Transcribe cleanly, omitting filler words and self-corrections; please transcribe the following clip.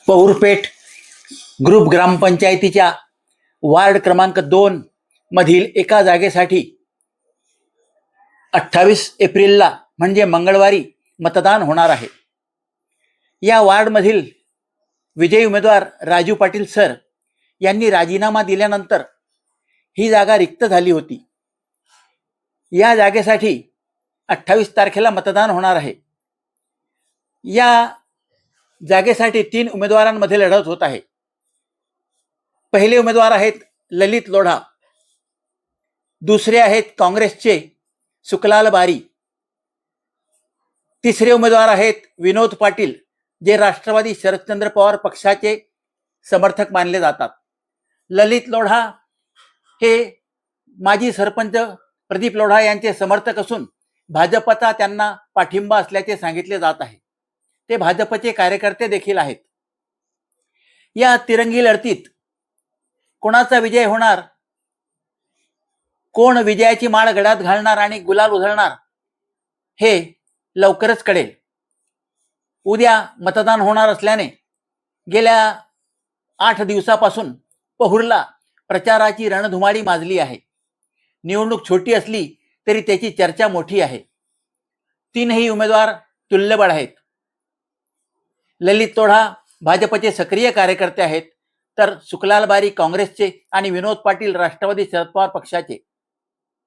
पौरपेठ group ग्रामपंचायतीच्या ward क्रमांक 2 मधील एका जागेसाठी 28 एप्रिलला म्हणजे मंगळवारी मतदान होणार आहे. या वार्डमधील विजयी उमेदवार राजू पाटील सर यांनी राजीनामा दिल्यानंतर ही जागा रिक्त झाली होती. या जागेसाठी 28 तारखेला मतदान होणार आहे. या जागेसाठी 3 उमेदवारांमध्ये लढत होत आहे. पहिले उमेदवार आहेत ललित लोढा, दुसरे आहेत काँग्रेसचे सुकलाल बारी, तिसरे उमेदवार आहेत विनोद पाटील जे राष्ट्रवादी शरदचंद्र पवार पक्षाचे समर्थक मानले जातात. ललित लोढा हे माजी सरपंच प्रदीप लोढा यांचे समर्थक असून भाजपचा त्यांना पाठिंबा असल्याचे सांगितले जात आहे. ते भाजपचे कार्यकर्ते देखील आहेत. या तिरंगी लढतीत कोणाचा विजय होणार, कोण विजयाची माळ गळ्यात घालणार आणि गुलाल उधळणार हे लवकरच कळेल. उद्या मतदान होणार असल्याने गेल्या 8 दिवसापासून पहुरला प्रचाराची रणधुमाळी माजली आहे. निवडणूक छोटी असली तरी त्याची चर्चा मोठी आहे. 3ही उमेदवार तुल्यबळ आहेत. ललित लोढा भाजपचे सक्रिय कार्यकर्ते आहेत, तर सुकलाल बारी काँग्रेसचे आणि विनोद पाटील राष्ट्रवादी शरद पवार पक्षाचे.